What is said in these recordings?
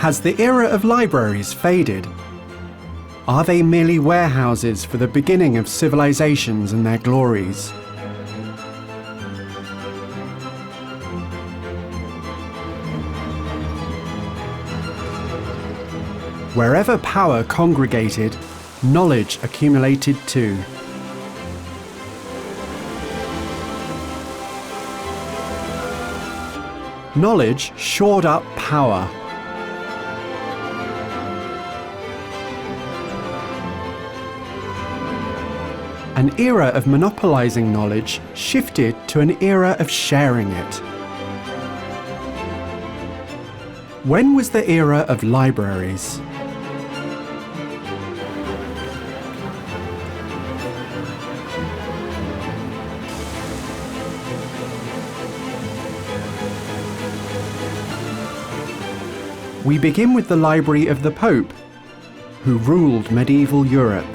Has the era of libraries faded? Are they merely warehouses for the beginning of civilizations and their glories? Wherever power congregated, knowledge accumulated too. Knowledge shored up power. An era of monopolizing knowledge shifted to an era of sharing it. When was the era of libraries? We begin with the Library of the Pope, who ruled medieval Europe.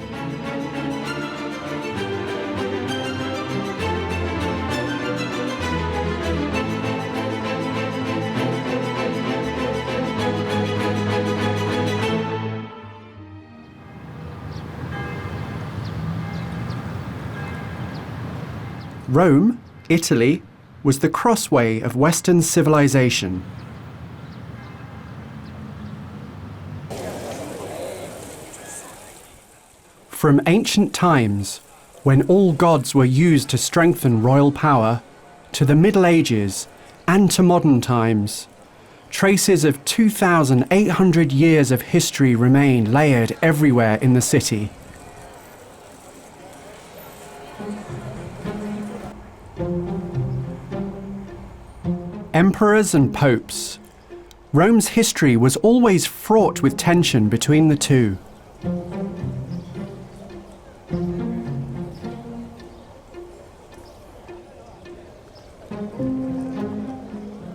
Rome, Italy, was the crossway of Western civilization. From ancient times, when all gods were used to strengthen royal power, to the Middle Ages, and to modern times, traces of 2,800 years of history remain layered everywhere in the city. Emperors and popes. Rome's history was always fraught with tension between the two.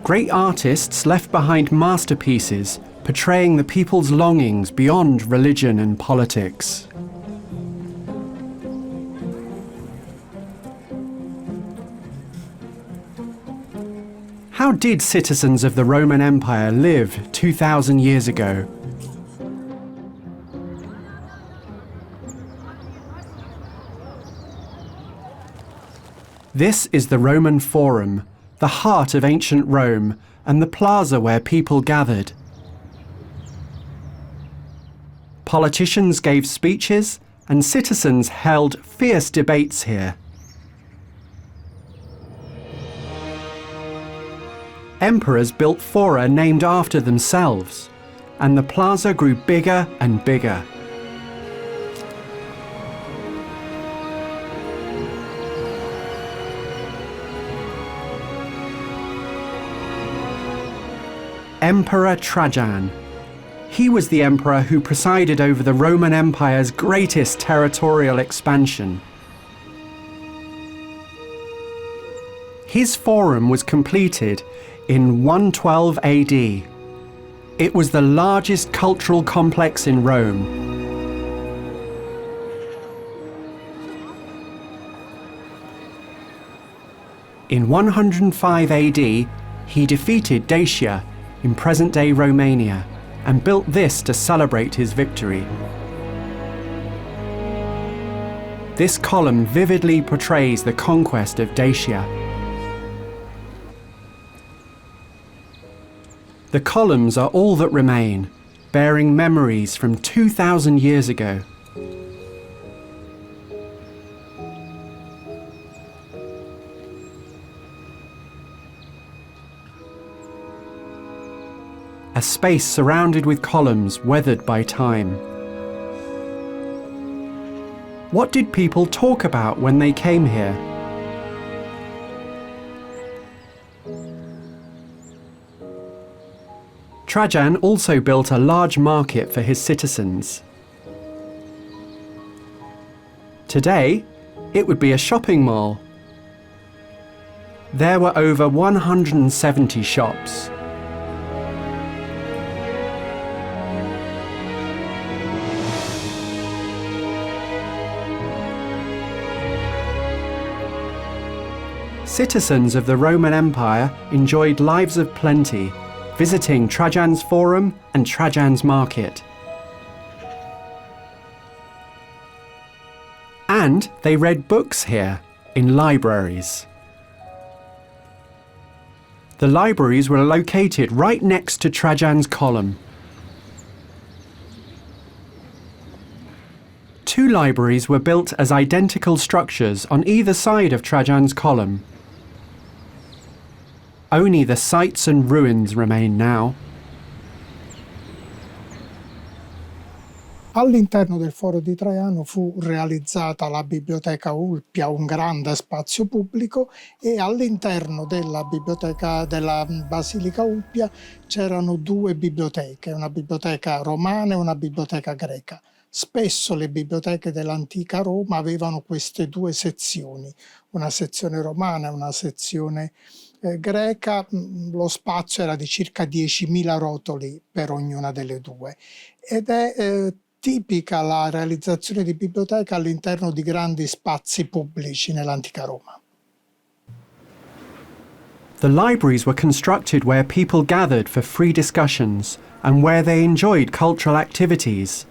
Great artists left behind masterpieces portraying the people's longings beyond religion and politics. How did citizens of the Roman Empire live 2,000 years ago? This is the Roman Forum, the heart of ancient Rome, and the plaza where people gathered. Politicians gave speeches, and citizens held fierce debates here. Emperors built fora named after themselves, and the plaza grew bigger and bigger. Emperor Trajan. He was the emperor who presided over the Roman Empire's greatest territorial expansion. His forum was completed in 112 AD. It was the largest cultural complex in Rome. In 105 AD, he defeated Dacia in present-day Romania, and built this to celebrate his victory. This column vividly portrays the conquest of Dacia. The columns are all that remain, bearing memories from 2,000 years ago. A space surrounded with columns weathered by time. What did people talk about when they came here? Trajan also built a large market for his citizens. Today, it would be a shopping mall. There were over 170 shops. Citizens of the Roman Empire enjoyed lives of plenty, visiting Trajan's Forum and Trajan's Market. And they read books here, in libraries. The libraries were located right next to Trajan's Column. Two libraries were built as identical structures on either side of Trajan's Column. Only the sites and ruins remain now. All'interno del Foro di Traiano fu realizzata la Biblioteca Ulpia, un grande spazio pubblico, e all'interno della biblioteca della Basilica Ulpia c'erano due biblioteche, una biblioteca romana e una biblioteca greca. Spesso le biblioteche dell'antica Roma avevano queste due sezioni, una sezione romana e una sezione greca. Lo spazio era di circa 10.000 rotoli per ognuna delle due ed è tipica la realizzazione di biblioteche all'interno di grandi spazi pubblici nell'antica Roma. The libraries were constructed where people gathered for free discussions and where they enjoyed cultural activities.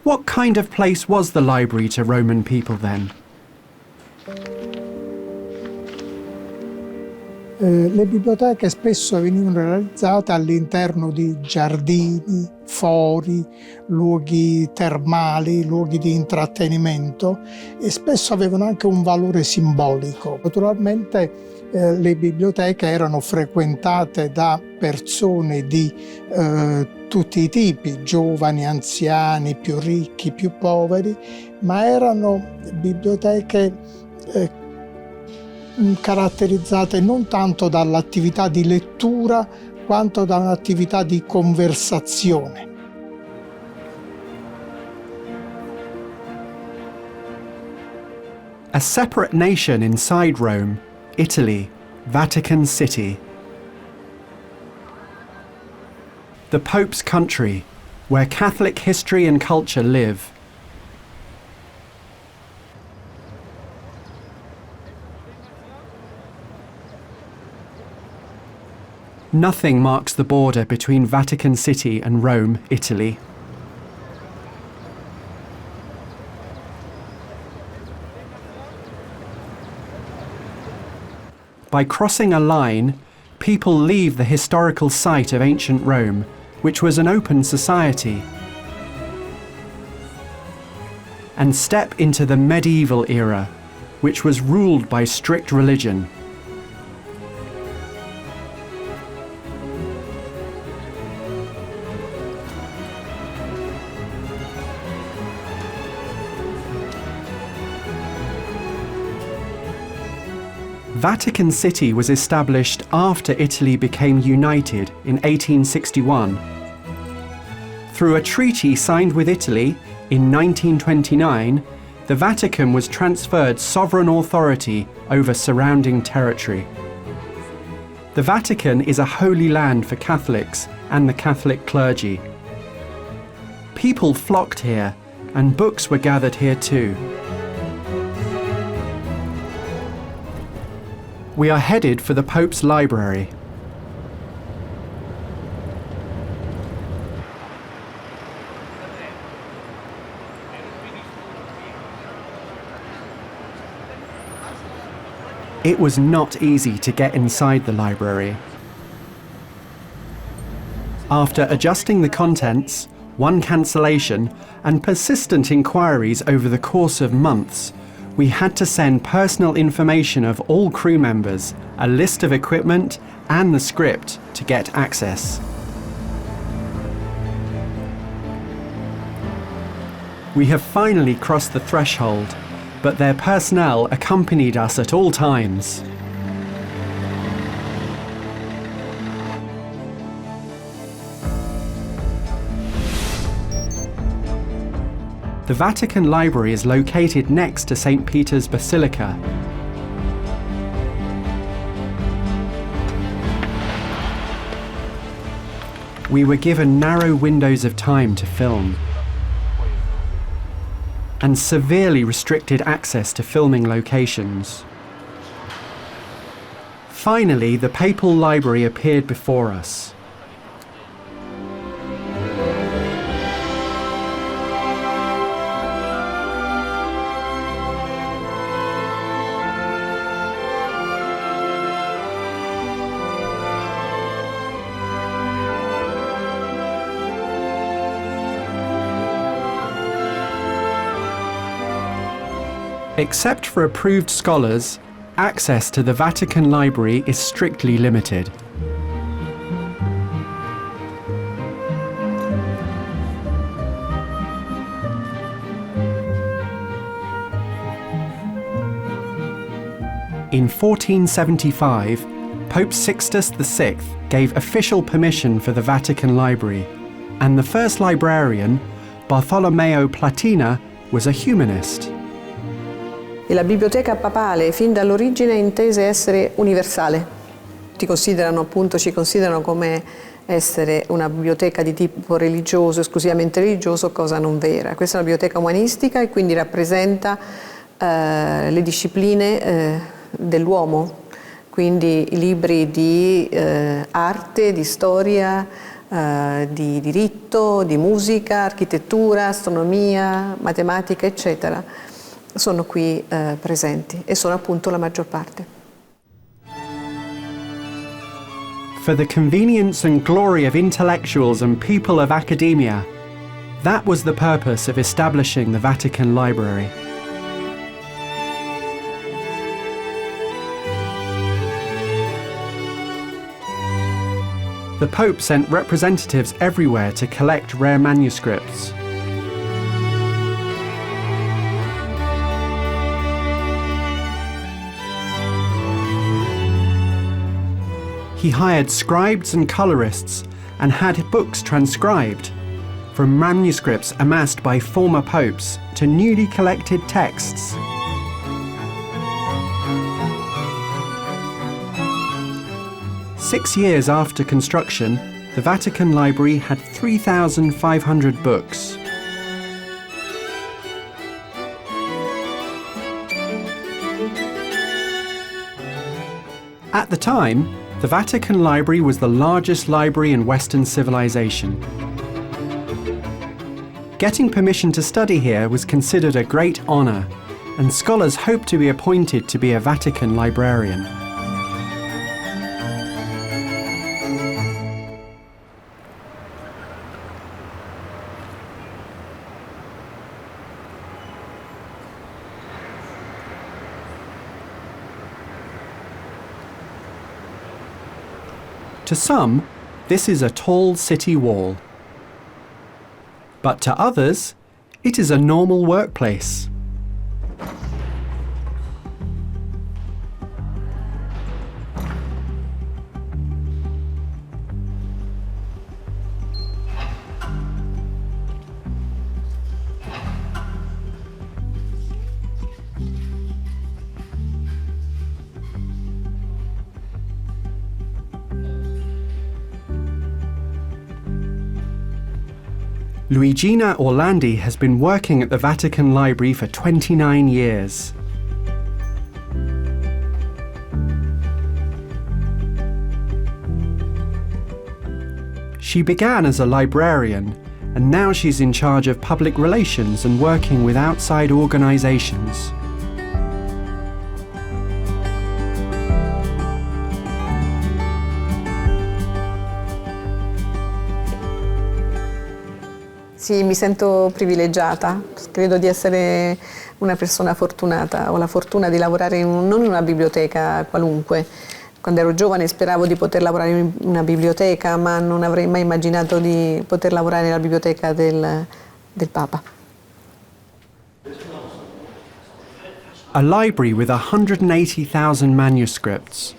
What kind of place was the library to Roman people then? Le biblioteche spesso venivano realizzate all'interno di giardini, fori, luoghi termali, luoghi di intrattenimento, e spesso avevano anche un valore simbolico. Naturalmente le biblioteche erano frequentate da persone di tutti i tipi, giovani, anziani, più ricchi, più poveri, ma erano biblioteche caratterizzate non tanto dall'attività di lettura quanto da un'attività di conversazione. A separate nation inside Rome, Italy, Vatican City. The Pope's country, where Catholic history and culture live. Nothing marks the border between Vatican City and Rome, Italy. By crossing a line, people leave the historical site of ancient Rome, which was an open society, and step into the medieval era, which was ruled by strict religion. Vatican City was established after Italy became united in 1861. Through a treaty signed with Italy in 1929, the Vatican was transferred sovereign authority over surrounding territory. The Vatican is a holy land for Catholics and the Catholic clergy. People flocked here, and books were gathered here too. We are headed for the Pope's library. It was not easy to get inside the library. After adjusting the contents, one cancellation, and persistent inquiries over the course of months, we had to send personal information of all crew members, a list of equipment, and the script to get access. We have finally crossed the threshold, but their personnel accompanied us at all times. The Vatican Library is located next to St. Peter's Basilica. We were given narrow windows of time to film, and severely restricted access to filming locations. finally, the papal library appeared before us. Except for approved scholars, access to the Vatican Library is strictly limited. In 1475, Pope Sixtus VI gave official permission for the Vatican Library, and the first librarian, Bartolomeo Platina, was a humanist. E la biblioteca papale fin dall'origine intese essere universale. Ci considerano come essere una biblioteca di tipo religioso, esclusivamente religioso, cosa non vera. Questa è una biblioteca umanistica e quindi rappresenta le discipline dell'uomo, quindi i libri di arte, di storia, di diritto, di musica, architettura, astronomia, matematica, eccetera. Sono qui presenti e sono appunto la maggior parte. For the convenience and glory of intellectuals and people of academia, that was the purpose of establishing the Vatican Library. The Pope sent representatives everywhere to collect rare manuscripts. He hired scribes and colorists and had books transcribed, from manuscripts amassed by former popes to newly collected texts. Six years after construction, the Vatican Library had 3,500 books. At the time, the Vatican Library was the largest library in Western civilization. Getting permission to study here was considered a great honor, and scholars hoped to be appointed to be a Vatican librarian. To some, this is a tall city wall. But to others, it is a normal workplace. Luigina Orlandi has been working at the Vatican Library for 29 years. She began as a librarian, and now she's in charge of public relations and working with outside organizations. Sì, mi sento privilegiata, credo di essere una persona fortunata, ho la fortuna di lavorare non in una biblioteca qualunque. Quando ero giovane speravo di poter lavorare in una biblioteca, ma non avrei mai immaginato di poter lavorare nella biblioteca del Papa. A library with 180,000 manuscripts,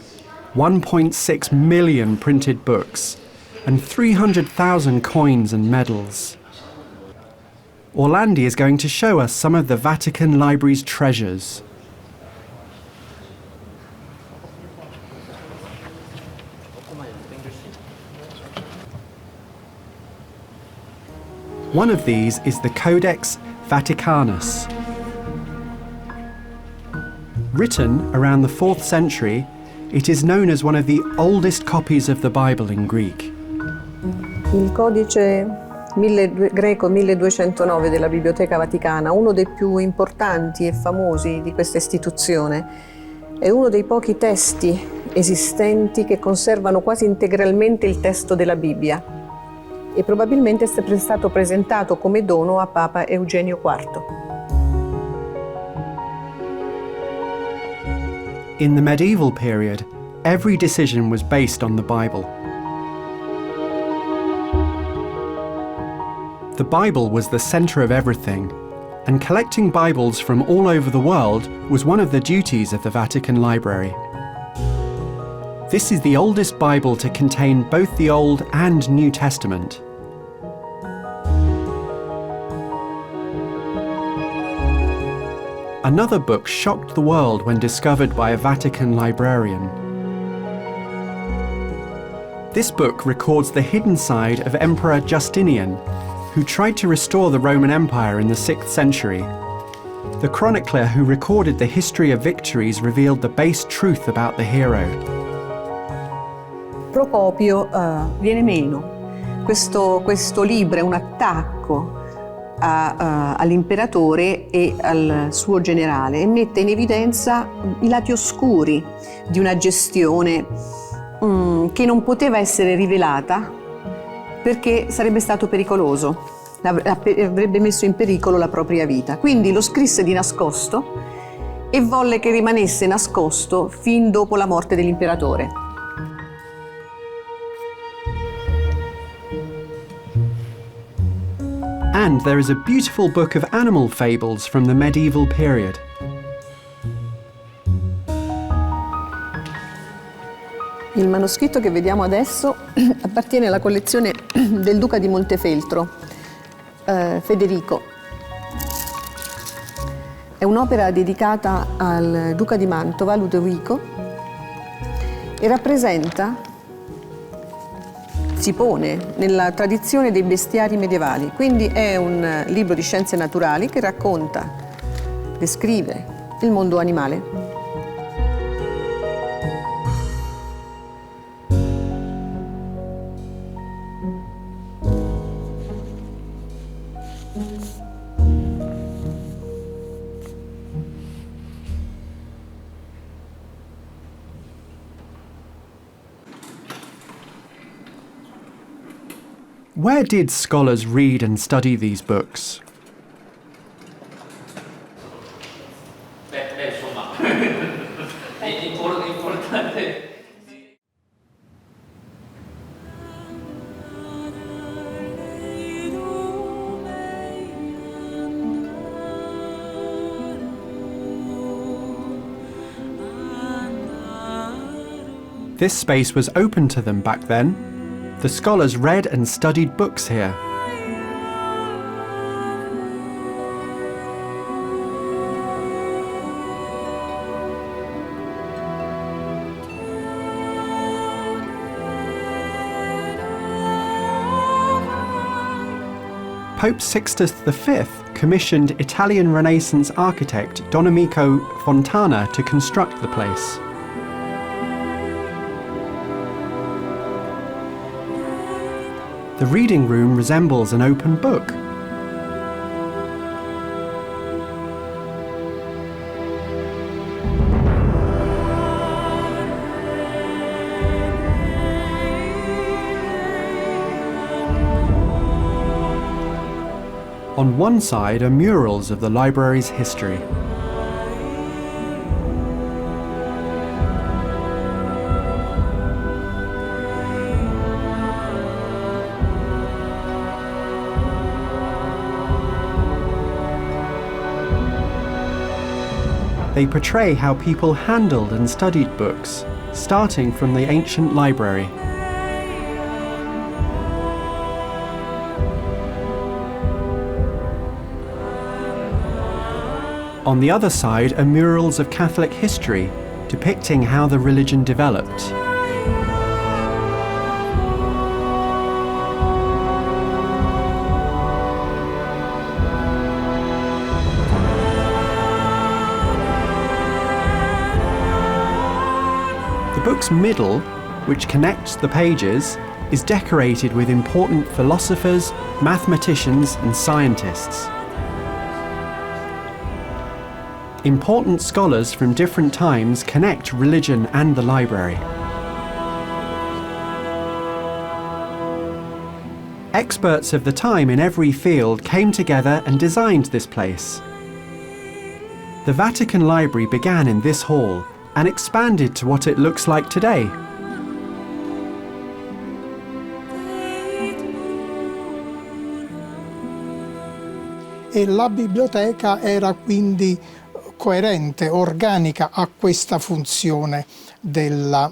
1.6 million printed books, and 300,000 coins and medals. Orlandi is going to show us some of the Vatican Library's treasures. One of these is the Codex Vaticanus. Written around the 4th century, It is known as one of the oldest copies of the Bible in Greek. Il codice greco 1209 della Biblioteca Vaticana, uno dei più importanti e famosi di questa istituzione, è uno dei pochi testi esistenti che conservano quasi integralmente il testo della Bibbia e probabilmente è stato presentato come dono a Papa Eugenio IV. In the medieval period, every decision was based on the Bible. The Bible was the center of everything, and collecting Bibles from all over the world was one of the duties of the Vatican Library. This is the oldest Bible to contain both the Old and New Testament. Another book shocked the world when discovered by a Vatican librarian. This book records the hidden side of Emperor Justinian, who tried to restore the Roman Empire in the 6th century. The chronicler who recorded the history of victories revealed the base truth about the hero. Procopio viene meno. Questo libro è un attacco all'imperatore e al suo generale e mette in evidenza i lati oscuri di una gestione che non poteva essere rivelata perché sarebbe stato pericoloso, avrebbe messo in pericolo la propria vita. Quindi lo scrisse di nascosto e volle che rimanesse nascosto fin dopo la morte dell'imperatore. And there is a beautiful book of animal fables from the medieval period. Il manoscritto che vediamo adesso appartiene alla collezione del duca di Montefeltro, Federico. È un'opera dedicata al duca di Mantova, Ludovico, e si pone nella tradizione dei bestiari medievali. Quindi è un libro di scienze naturali che descrive il mondo animale. Where did scholars read and study these books? Insomma, è importante. This space was open to them back then. The scholars read and studied books here. Pope Sixtus V commissioned Italian Renaissance architect Don Amico Fontana to construct the place. The reading room resembles an open book. On one side are murals of the library's history. They portray how people handled and studied books, starting from the ancient library. On the other side are murals of Catholic history, depicting how the religion developed. The book's middle, which connects the pages, is decorated with important philosophers, mathematicians and scientists. Important scholars from different times connect religion and the library. Experts of the time in every field came together and designed this place. The Vatican Library began in this hall and expanded to what it looks like today. E la biblioteca era quindi coerente, organica a questa funzione della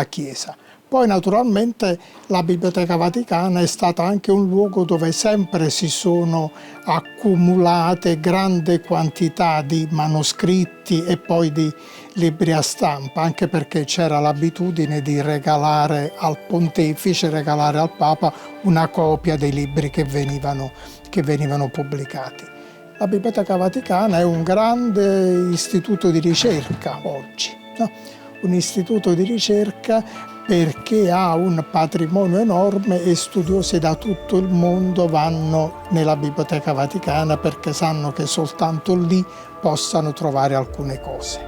Chiesa. Poi naturalmente la Biblioteca Vaticana è stata anche un luogo dove sempre si sono accumulate grandi quantità di manoscritti e poi di libri a stampa, anche perché c'era l'abitudine di regalare al pontefice, regalare al Papa una copia dei libri che venivano pubblicati. La Biblioteca Vaticana è un grande istituto di ricerca oggi, no? Un istituto di ricerca perché ha un patrimonio enorme e studiosi da tutto il mondo vanno nella Biblioteca Vaticana perché sanno che soltanto lì possano trovare alcune cose.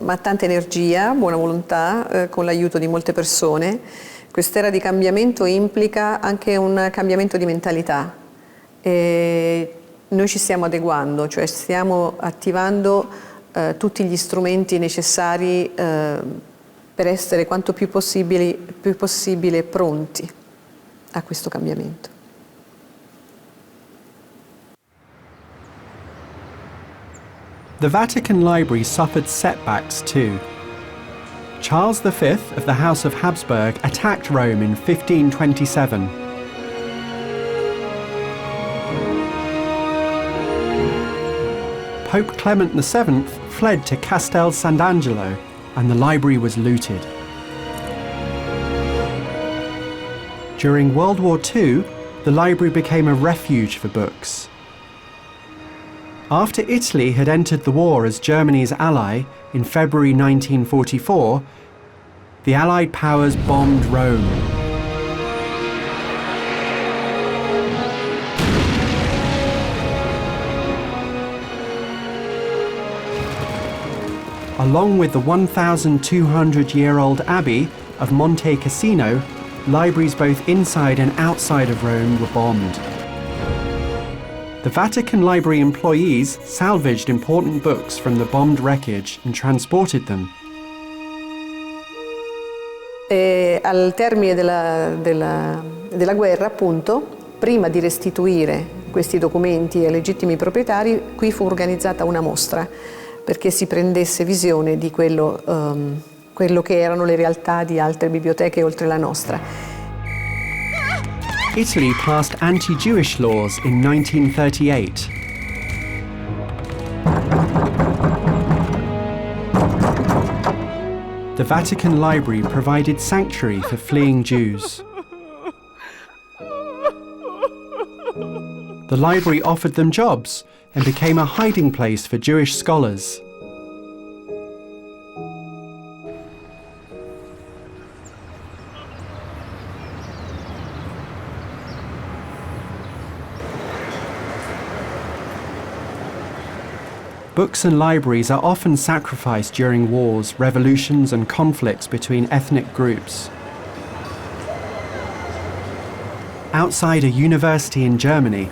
Ma tanta energia, buona volontà, con l'aiuto di molte persone. Quest'era di cambiamento implica anche un cambiamento di mentalità. E noi ci stiamo adeguando, cioè stiamo attivando tutti gli strumenti necessari per essere quanto più possibile pronti a questo cambiamento. The Vatican Library suffered setbacks too. Charles V of the House of Habsburg attacked Rome in 1527. Pope Clement VII fled to Castel Sant'Angelo and the library was looted. During World War II, the library became a refuge for books. After Italy had entered the war as Germany's ally in February 1944, the Allied powers bombed Rome. Along with the 1,200-year-old Abbey of Monte Cassino, libraries both inside and outside of Rome were bombed. The Vatican Library employees salvaged important books from the bombed wreckage and transported them. E al termine della guerra, appunto, prima di restituire questi documenti ai legittimi proprietari, qui fu organizzata una mostra perché si prendesse visione di quello che erano le realtà di altre biblioteche oltre la nostra. Italy passed anti-Jewish laws in 1938. The Vatican Library provided sanctuary for fleeing Jews. The library offered them jobs and became a hiding place for Jewish scholars. Books and libraries are often sacrificed during wars, revolutions and conflicts between ethnic groups. Outside a university in Germany,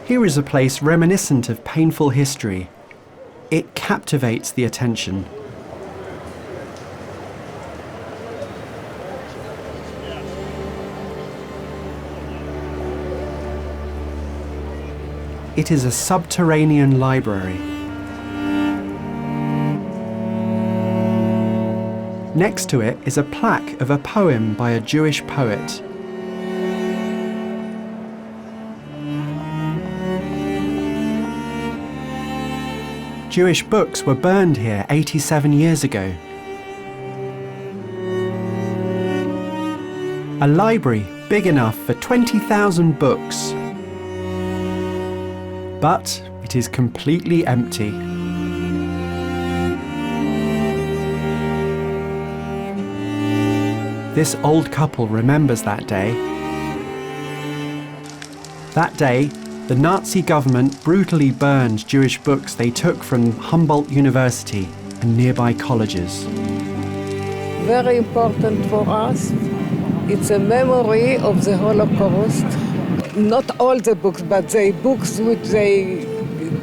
here is a place reminiscent of painful history. It captivates the attention. It is a subterranean library. Next to it is a plaque of a poem by a Jewish poet. Jewish books were burned here 87 years ago. A library big enough for 20,000 books. But it is completely empty. This old couple remembers that day. That day, the Nazi government brutally burned Jewish books they took from Humboldt University and nearby colleges. Very important for us. It's a memory of the Holocaust. Not all the books, but the books which they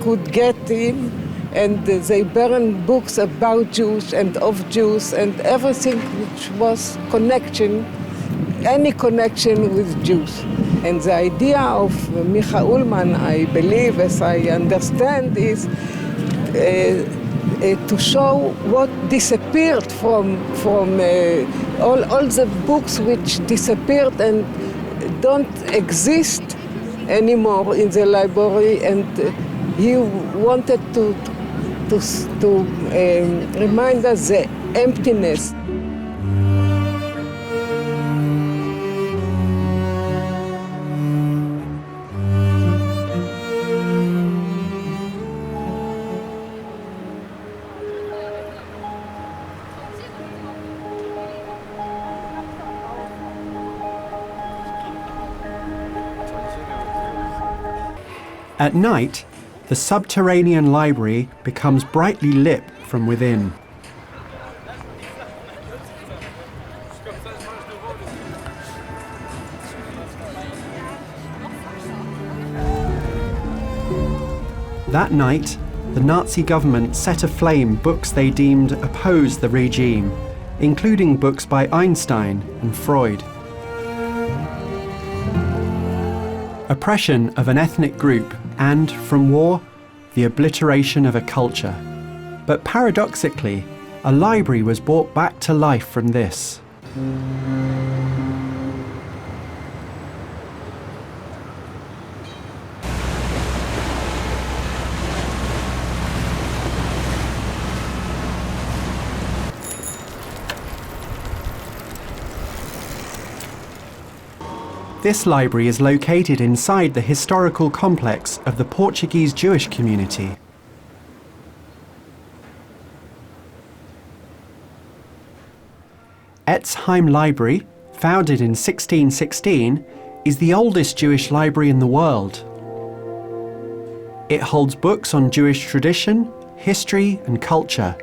could get in, and they burned books about Jews and of Jews and everything which was any connection with Jews. And the idea of Micha Ullmann, I believe, as I understand, is to show what disappeared from all the books which disappeared and don't exist anymore in the library, and he wanted to remind us the emptiness. At night, the subterranean library becomes brightly lit from within. That night, the Nazi government set aflame books they deemed opposed the regime, including books by Einstein and Freud. Oppression of an ethnic group and, from war, the obliteration of a culture. But paradoxically, a library was brought back to life from this. This library is located inside the historical complex of the Portuguese Jewish community. Etzheim Library, founded in 1616, is the oldest Jewish library in the world. It holds books on Jewish tradition, history, and culture.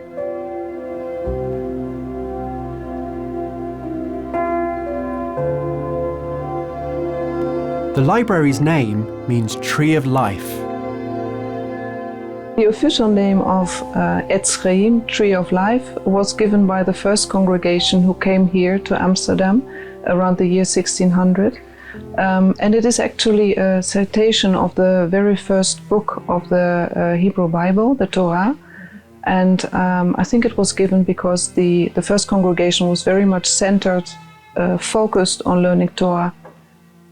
The library's name means Tree of Life. The official name of Etzheim, Tree of Life, was given by the first congregation who came here to Amsterdam around the year 1600. And it is actually a citation of the very first book of the Hebrew Bible, the Torah. And I think it was given because the first congregation was very much centered, focused on learning Torah.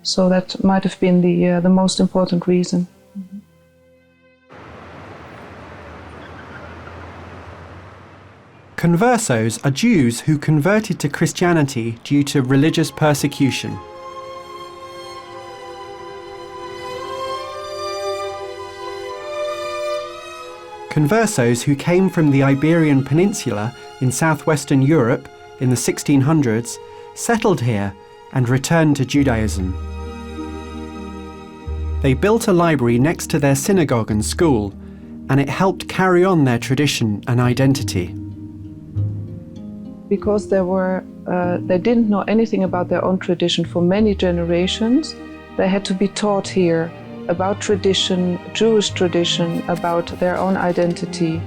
So that might have been the most important reason. Conversos are Jews who converted to Christianity due to religious persecution. Conversos who came from the Iberian Peninsula in southwestern Europe in the 1600s settled here and returned to Judaism. They built a library next to their synagogue and school, and it helped carry on their tradition and identity. Because they didn't know anything about their own tradition for many generations, they had to be taught here about tradition, Jewish tradition, about their own identity,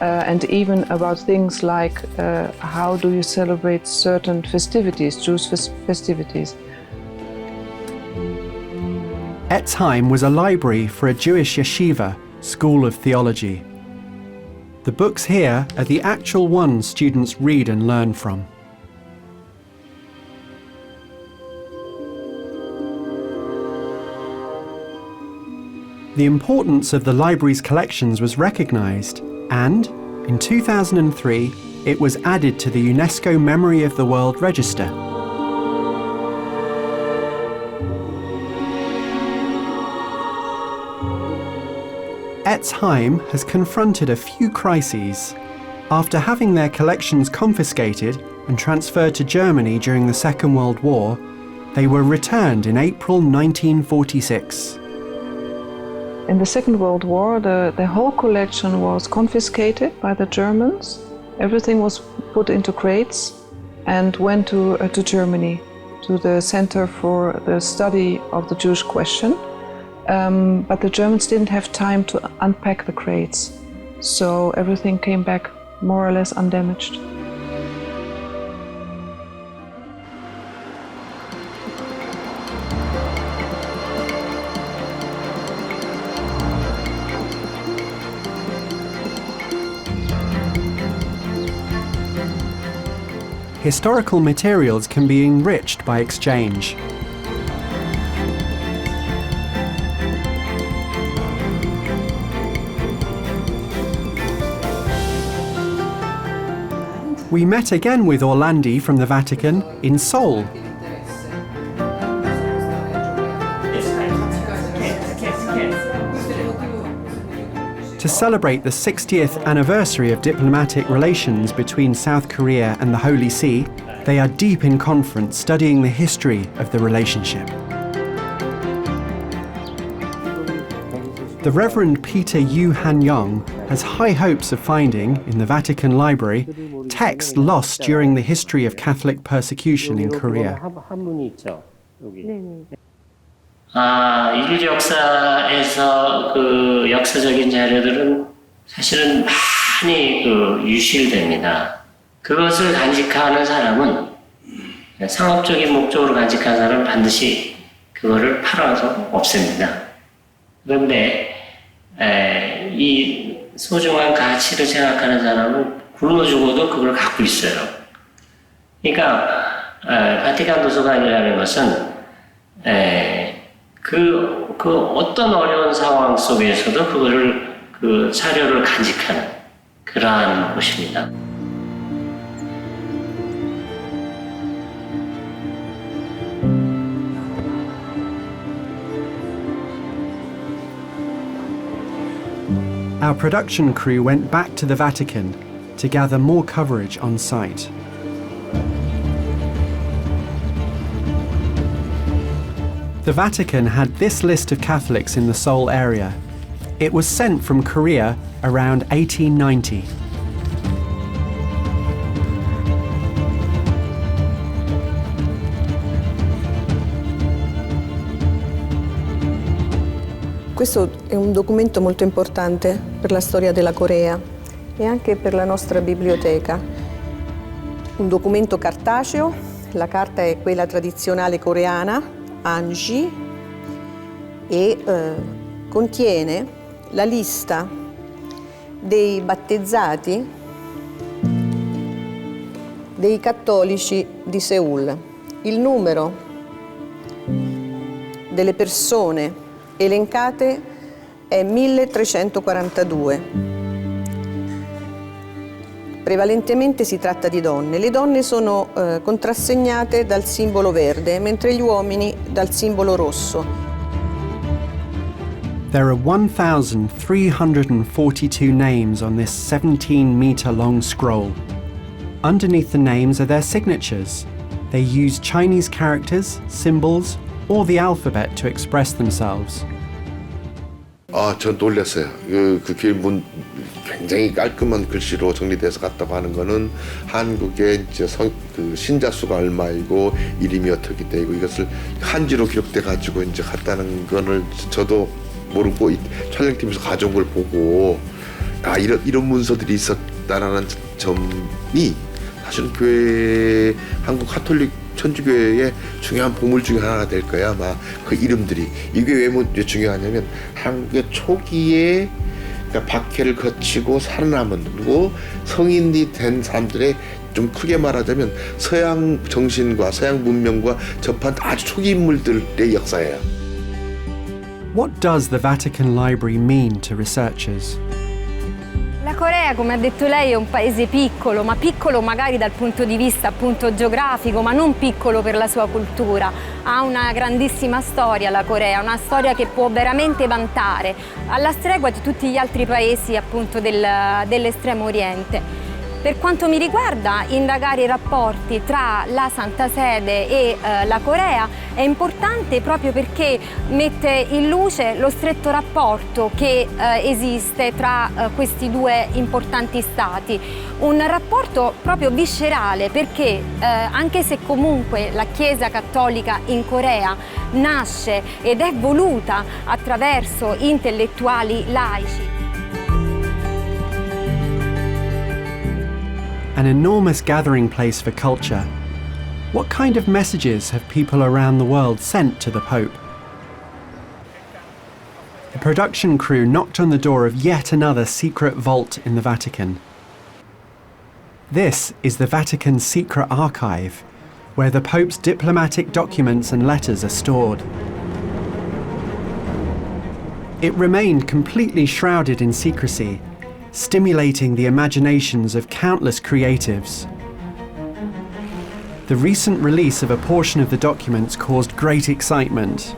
and even about things like how do you celebrate certain festivities, Jewish festivities. Etzheim was a library for a Jewish yeshiva, school of theology. The books here are the actual ones students read and learn from. The importance of the library's collections was recognized, and, in 2003, it was added to the UNESCO Memory of the World Register. Etzheim has confronted a few crises. After having their collections confiscated and transferred to Germany during the Second World War, they were returned in April 1946. In the Second World War, the whole collection was confiscated by the Germans. Everything was put into crates and went to Germany, to the Center for the Study of the Jewish Question. But the Germans didn't have time to unpack the crates, so everything came back more or less undamaged. Historical materials can be enriched by exchange. We met again with Orlandi from the Vatican in Seoul. To celebrate the 60th anniversary of diplomatic relations between South Korea and the Holy See, they are deep in conference studying the history of the relationship. The Reverend Peter Yu Han-young has high hopes of finding, in the Vatican Library, text lost during the history of Catholic persecution in Korea. 인류 역사에서 그 역사적인 자료들은 사실은 많이 유실됩니다. 그것을 간직하는 사람은 상업적인 목적으로 간직하는 사람은 반드시 그거를 팔아서 없앱니다. 그런데 이 소중한 가치를 생각하는 사람은 굶어 죽어도 그걸 갖고 있어요. 그러니까 바티칸 도서관이라는 것은 그 어떤 어려운 상황 속에서도 그거를 그 자료를 간직하는 그러한 곳입니다. Our production crew went back to the Vatican to gather more coverage on site. The Vatican had this list of Catholics in the Seoul area. It was sent from Korea around 1890. Questo è un documento molto importante per la storia della Corea e anche per la nostra biblioteca. Un documento cartaceo, la carta è quella tradizionale coreana, Anji, e contiene la lista dei battezzati dei cattolici di Seul. Il numero delle persone elencate è 1342. Prevalentemente si tratta di donne. Le donne sono contrassegnate dal simbolo verde, mentre gli uomini dal simbolo rosso. There are 1,342 names on this 17-meter-long scroll. Underneath the names are their signatures. They use Chinese characters, symbols, or the alphabet to express themselves. 전 놀랐어요. 그게 굉장히 깔끔한 글씨로 정리돼서 갔다고 하는 거는 한국의 이제 신자 수가 얼마이고 이름이 어떻게 되고 이것을 한지로 기록돼 가지고 이제 갔다는 거를 저도 모르고 촬영팀에서 가져온 걸 보고 이런 문서들이 있었다라는 점이 사실은 교회 한국 가톨릭 천주교회의 중요한 보물 중에 하나가 될 거야. 아마 그 이름들이 이게 왜 중요하냐면 한국의 초기에 그러니까 박해를 거치고 살아남은 성인이 된 사람들의 좀 크게 말하자면 서양 정신과 서양 문명과 접한 아주 초기 인물들의 역사예요. What does the Vatican Library mean to researchers? La Corea, come ha detto lei, è un paese piccolo, ma piccolo magari dal punto di vista appunto geografico, ma non piccolo per la sua cultura. Ha una grandissima storia la Corea, una storia che può veramente vantare, alla stregua di tutti gli altri paesi appunto dell'estremo oriente. Per quanto mi riguarda, indagare i rapporti tra la Santa Sede e la Corea è importante proprio perché mette in luce lo stretto rapporto che esiste tra questi due importanti stati. Un rapporto proprio viscerale perché anche se comunque la Chiesa Cattolica in Corea nasce ed è voluta attraverso intellettuali laici. An enormous gathering place for culture. What kind of messages have people around the world sent to the Pope? The production crew knocked on the door of yet another secret vault in the Vatican. This is the Vatican's secret archive, where the Pope's diplomatic documents and letters are stored. It remained completely shrouded in secrecy, stimulating the imaginations of countless creatives. The recent release of a portion of the documents caused great excitement.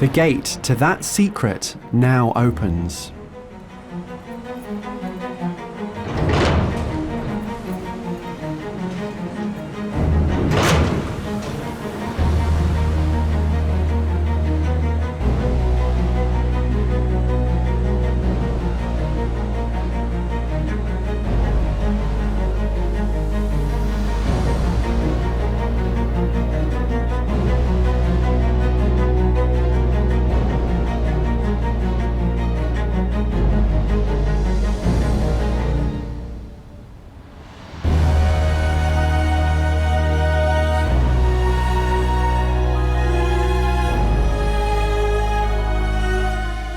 The gate to that secret now opens.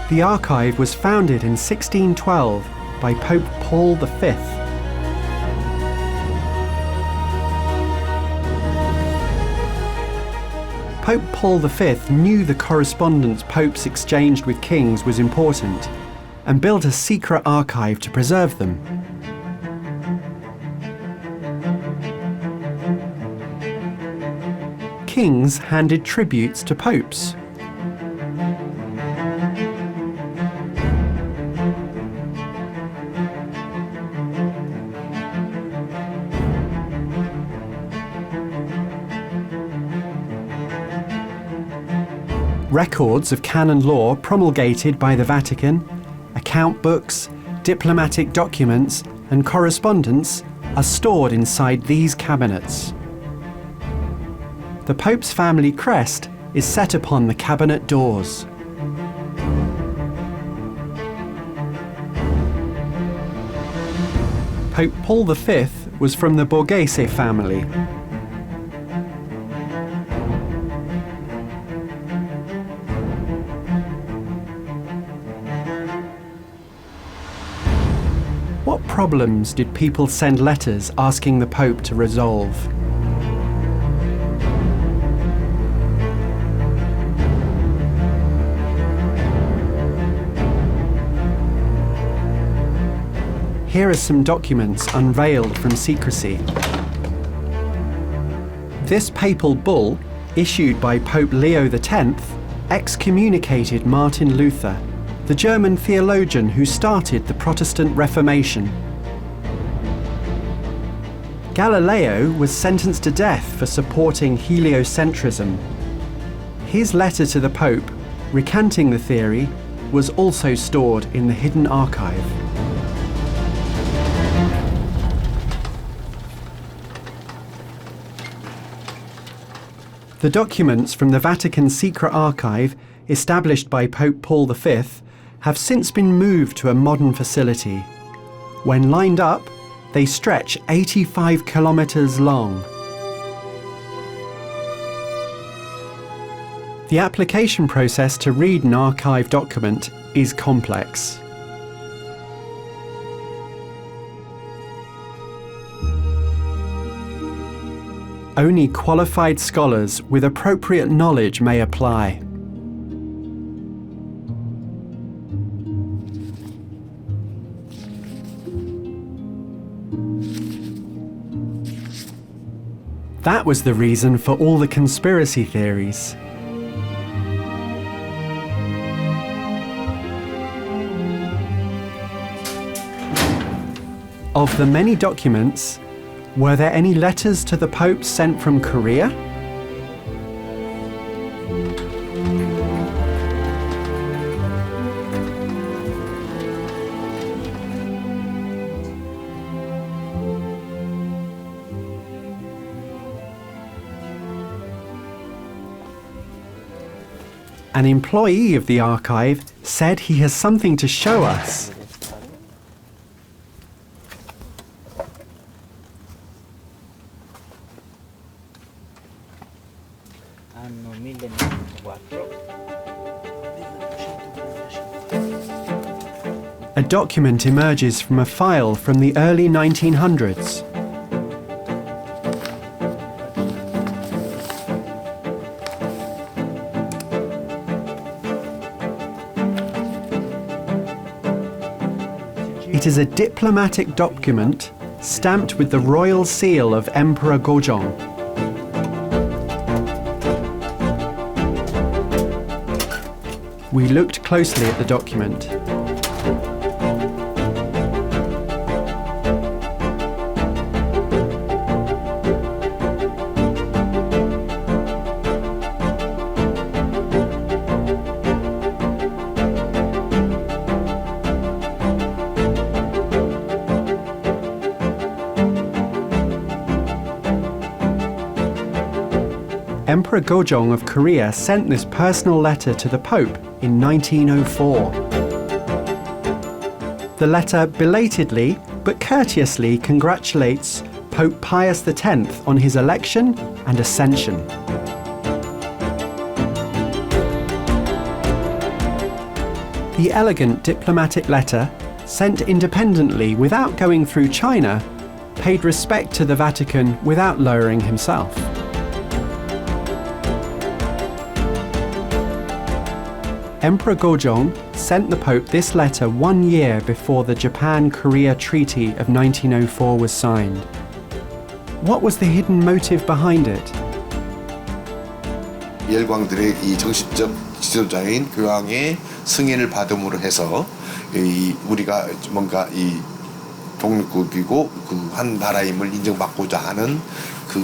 The archive was founded in 1612 by Pope Paul V. Pope Paul V knew the correspondence popes exchanged with kings was important and built a secret archive to preserve them. Kings handed tributes to popes. Records of canon law promulgated by the Vatican, account books, diplomatic documents, and correspondence are stored inside these cabinets. The Pope's family crest is set upon the cabinet doors. Pope Paul V was from the Borghese family. What problems did people send letters asking the Pope to resolve? Here are some documents unveiled from secrecy. This papal bull, issued by Pope Leo X, excommunicated Martin Luther, the German theologian who started the Protestant Reformation. Galileo was sentenced to death for supporting heliocentrism. His letter to the Pope, recanting the theory, was also stored in the hidden archive. The documents from the Vatican secret archive, established by Pope Paul V, have since been moved to a modern facility. When lined up, they stretch 85 kilometers long. The application process to read an archive document is complex. only qualified scholars with appropriate knowledge may apply. That was the reason for all the conspiracy theories. Of the many documents, were there any letters to the Pope sent from Korea? An employee of the archive said he has something to show us. Anno 1904. A document emerges from a file from the early 1900s. It is a diplomatic document stamped with the royal seal of Emperor Gojong. We looked closely at the document. Emperor Gojong of Korea sent this personal letter to the Pope in 1904. The letter belatedly but courteously congratulates Pope Pius X on his election and ascension. The elegant diplomatic letter, sent independently without going through China, paid respect to the Vatican without lowering himself. Emperor Gojong sent the Pope this letter 1 year before the Japan-Korea Treaty of 1904 was signed. What was the hidden motive behind it? 열광들의 이 정신적 지도자인 교황의 승인을 받음으로 해서 우리가 뭔가 이 독립국이고 그 한 나라임을 인정받고자 하는 그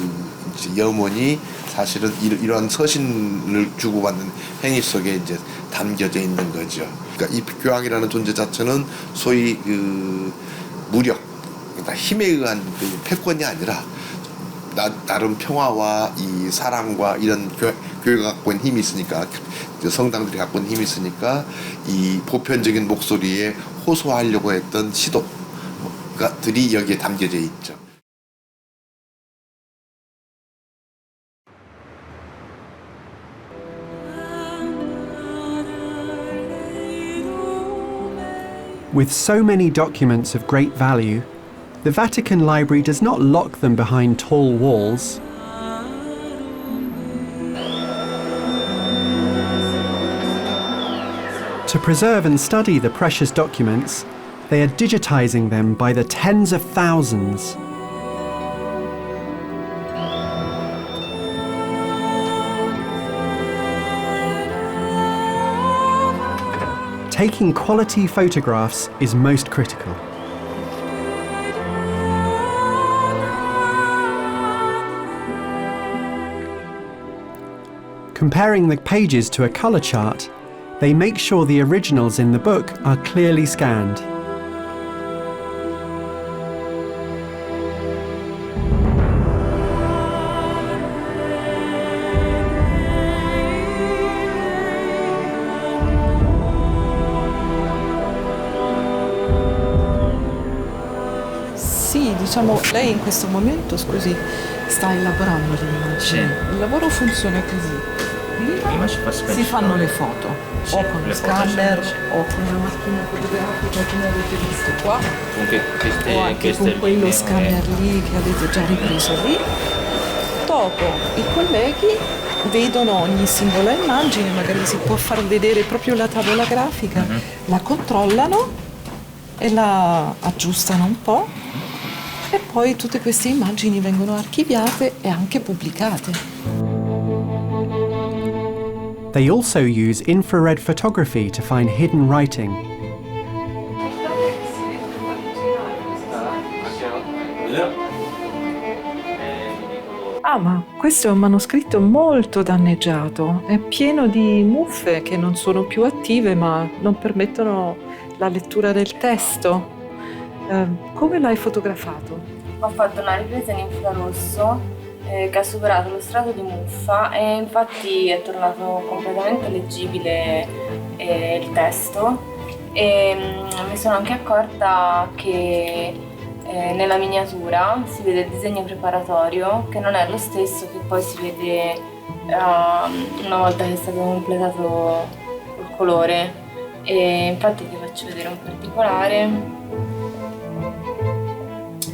이제 염원이 사실은 이런 서신을 주고받는 행위 속에 이제 담겨져 있는 거죠. 그러니까 이 교황이라는 존재 자체는 소위 그 무력, 그러니까 힘에 의한 그 패권이 아니라 나름 평화와 이 사랑과 이런 교회가 갖고 있는 힘이 있으니까, 성당들이 갖고 있는 힘이 있으니까 이 보편적인 목소리에 호소하려고 했던 시도들이 여기에 담겨져 있죠. With so many documents of great value, the Vatican Library does not lock them behind tall walls. To preserve and study the precious documents, they are digitizing them by the tens of thousands. Taking quality photographs is most critical. Comparing the pages to a color chart, they make sure the originals in the book are clearly scanned. Sì, diciamo, lei in questo momento, scusi, sta elaborando l'immagine. Sì. Il lavoro funziona così. Prima si fa Si fanno le foto, Sì, o con lo le foto scanner, sì. o con la macchina fotografica come avete visto qua, Comunque o anche con quello scanner lì che avete già ripreso lì. dopo i colleghi vedono ogni singola immagine, magari si può far vedere proprio la tavola grafica, la controllano e la aggiustano un po' e poi tutte queste immagini vengono archiviate e anche pubblicate. They also use infrared photography to find hidden writing. Ah, ma questo è un manoscritto molto danneggiato, è pieno di muffe che non sono più attive ma non permettono la lettura del testo. Come l'hai fotografato? Ho fatto una ripresa in infrarosso che ha superato lo strato di muffa e infatti è tornato completamente leggibile il testo e mi sono anche accorta che nella miniatura si vede il disegno preparatorio che non è lo stesso che poi si vede una volta che è stato completato il colore e infatti ti faccio vedere un particolare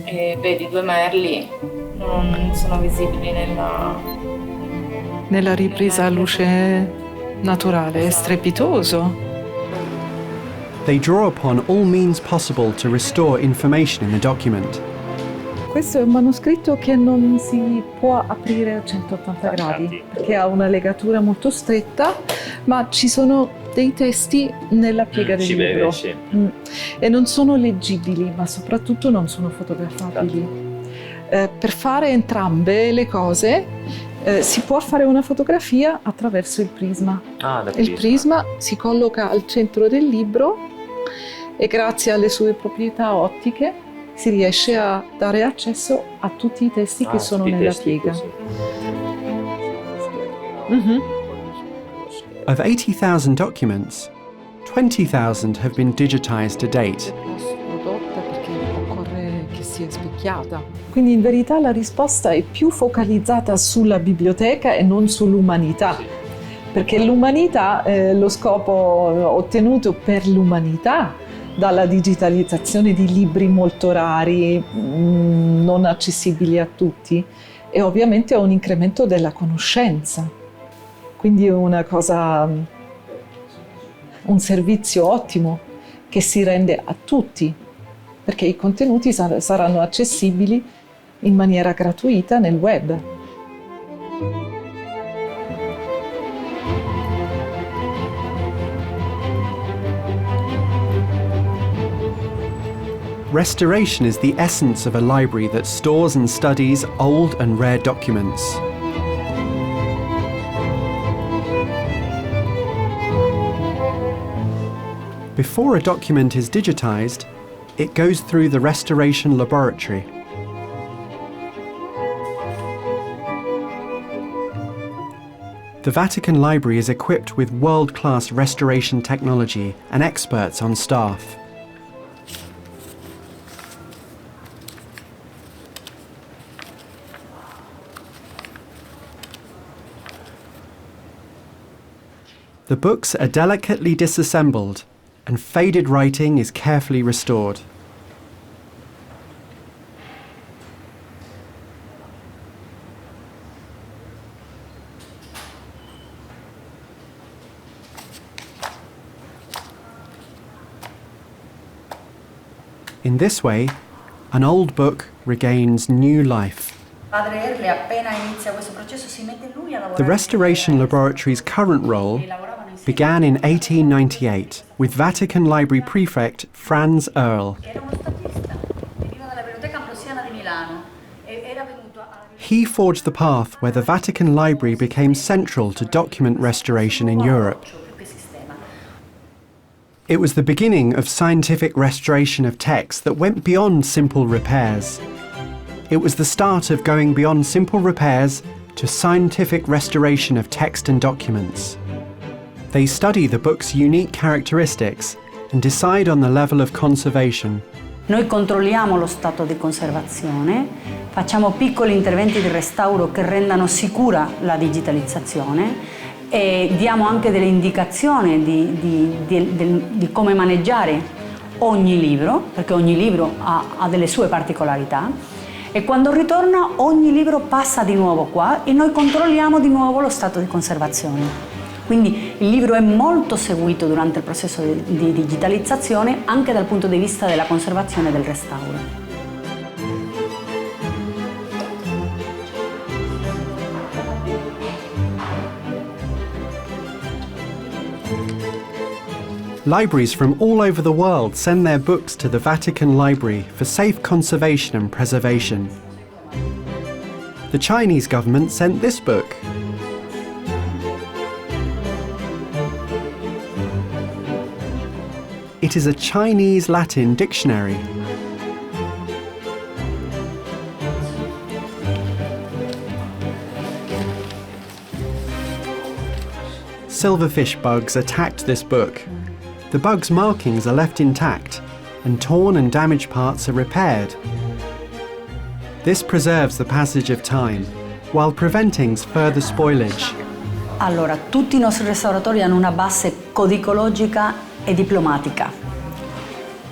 e vedi 2 merli non sono visibili nella ripresa a luce naturale, è strepitoso. They draw upon all means possible to restore information in the document. Questo è un manoscritto che non si può aprire a 180 gradi perché ha una legatura molto stretta, ma ci sono dei testi nella piega del libro. Sì. E non sono leggibili, ma soprattutto non sono fotografabili. Per fare entrambe le cose si può fare una fotografia attraverso il prisma. Il prisma si colloca al centro del libro e grazie alle sue proprietà ottiche si riesce a dare accesso a tutti i testi che sono nella piega. Of 80,000 documents, 20,000 have been digitized to date. Perché occorre che sia specchiata. Quindi in verità la risposta è più focalizzata sulla biblioteca e non sull'umanità, perché l'umanità, lo scopo ottenuto per l'umanità dalla digitalizzazione di libri molto rari, non accessibili a tutti, è ovviamente un incremento della conoscenza. Quindi è una cosa, un servizio ottimo che si rende a tutti, perché i contenuti saranno accessibili in maniera gratuita nel web. Restoration is the essence of a library that stores and studies old and rare documents. Before a document is digitized, it goes through the restoration laboratory. The Vatican Library is equipped with world-class restoration technology and experts on staff. The books are delicately disassembled and faded writing is carefully restored. In this way, an old book regains new life. The Restoration Laboratory's current role began in 1898 with Vatican Library Prefect Franz Earl. He forged the path where the Vatican Library became central to document restoration in Europe. It was the beginning of scientific restoration of texts that went beyond simple repairs. It was the start of going beyond simple repairs to scientific restoration of text and documents. They study the book's unique characteristics and decide on the level of conservation. Noi controlliamo lo stato di conservazione, facciamo piccoli interventi di restauro che rendano sicura la digitalizzazione e diamo anche delle indicazioni di come maneggiare ogni libro, perché ogni libro ha delle sue particolarità, e quando ritorna ogni libro passa di nuovo qua e noi controlliamo di nuovo lo stato di conservazione. Quindi il libro è molto seguito durante il processo di digitalizzazione anche dal punto di vista della conservazione e del restauro. Libraries from all over the world send their books to the Vatican Library for safe conservation and preservation. The Chinese government sent this book. It is a Chinese-Latin dictionary. Silverfish bugs attacked this book. The bug's markings are left intact, and torn and damaged parts are repaired. This preserves the passage of time, while preventing further spoilage. Allora, tutti i nostri restauratori hanno una base codicologica e diplomatica.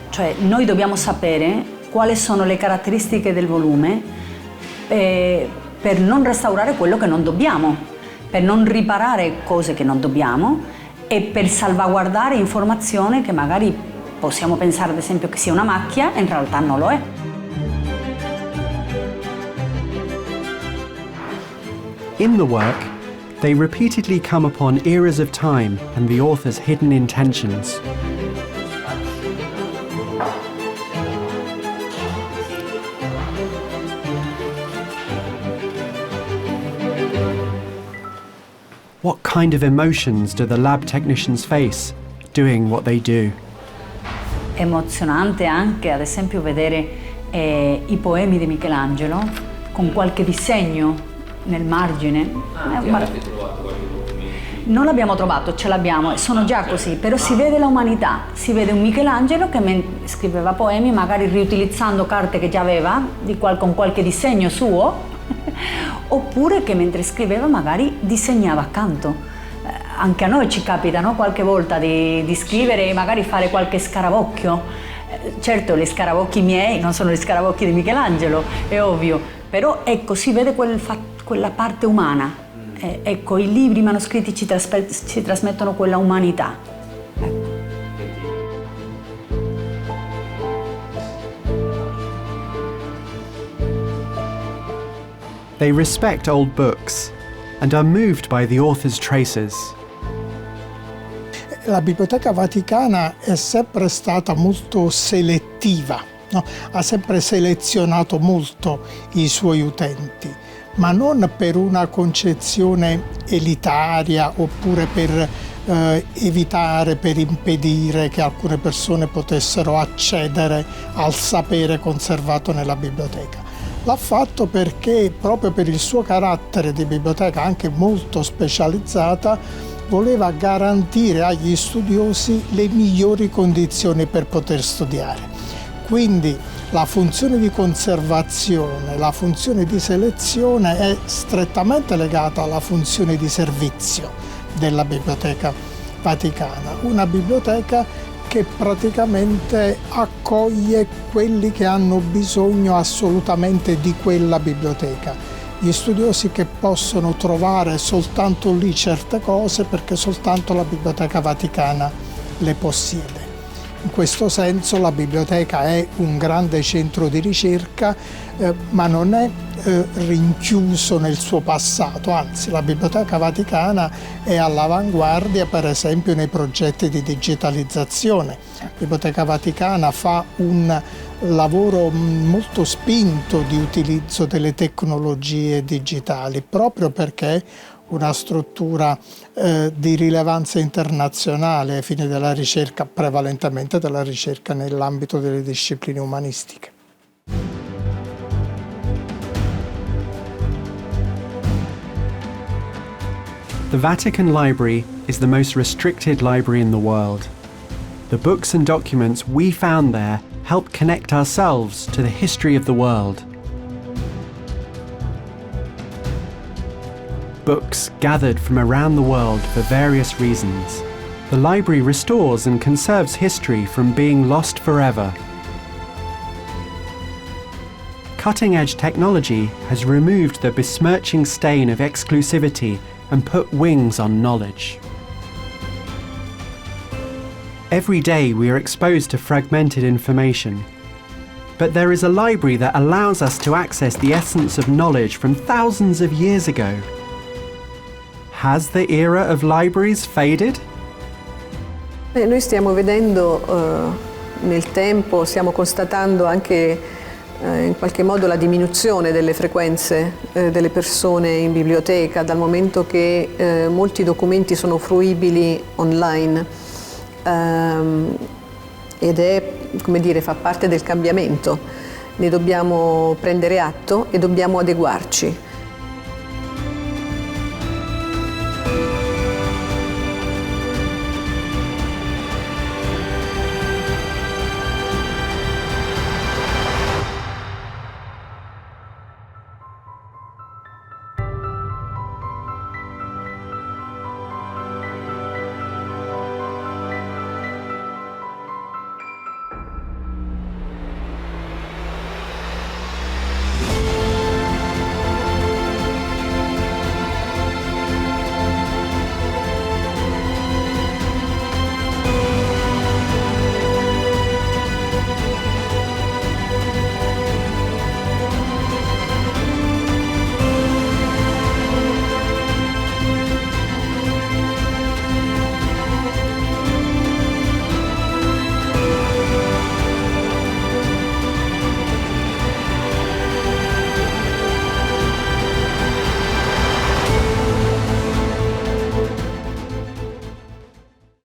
Cioè, noi dobbiamo sapere quali sono le caratteristiche del volume per non restaurare quello che non dobbiamo, per non riparare cose che non dobbiamo e per salvaguardare informazione che magari possiamo pensare ad esempio che sia una macchia e in realtà non lo è. In the work, they repeatedly come upon eras of time and the author's hidden intentions. What kind of emotions do the lab technicians face doing what they do? È emozionante anche, ad esempio, vedere i poemi di Michelangelo con qualche disegno nel margine. Non l'abbiamo trovato, ce l'abbiamo, sono già così, però si vede l'umanità, si vede un Michelangelo che scriveva poemi, magari riutilizzando carte che già aveva, con qualche disegno suo, oppure che mentre scriveva magari disegnava accanto. Anche a noi ci capita, no? Qualche volta di scrivere e magari fare qualche scarabocchio. Certo, gli scarabocchi miei non sono gli scarabocchi di Michelangelo, è ovvio, però ecco, si vede quella parte umana. Ecco, i libri manoscritti ci trasmettono quella umanità. Ecco. They respect old books and are moved by the author's traces. La Biblioteca Vaticana è sempre stata molto selettiva, no? Ha sempre selezionato molto i suoi utenti, ma non per una concezione elitaria oppure per evitare, per impedire che alcune persone potessero accedere al sapere conservato nella biblioteca. L'ha fatto perché, proprio per il suo carattere di biblioteca anche molto specializzata, voleva garantire agli studiosi le migliori condizioni per poter studiare. Quindi la funzione di conservazione, la funzione di selezione è strettamente legata alla funzione di servizio della Biblioteca Vaticana. Una biblioteca che praticamente accoglie quelli che hanno bisogno assolutamente di quella biblioteca. Gli studiosi che possono trovare soltanto lì certe cose perché soltanto la Biblioteca Vaticana le possiede. In questo senso la biblioteca è un grande centro di ricerca, ma non è rinchiuso nel suo passato, anzi la Biblioteca Vaticana è all'avanguardia per esempio nei progetti di digitalizzazione. La Biblioteca Vaticana fa un lavoro molto spinto di utilizzo delle tecnologie digitali, proprio perché una struttura di rilevanza internazionale ai fini della ricerca, prevalentemente della ricerca nell'ambito delle discipline umanistiche. The Vatican Library is the most restricted library in the world. The books and documents we found there help connect ourselves to the history of the world. Books gathered from around the world for various reasons. The library restores and conserves history from being lost forever. Cutting-edge technology has removed the besmirching stain of exclusivity and put wings on knowledge. Every day we are exposed to fragmented information, but there is a library that allows us to access the essence of knowledge from thousands of years ago. Has the era of libraries faded? Noi stiamo vedendo nel tempo, stiamo constatando anche in qualche modo la diminuzione delle frequenze delle persone in biblioteca, dal momento che molti documenti sono fruibili online ed è, come dire, fa parte del cambiamento. Ne dobbiamo prendere atto e dobbiamo adeguarci.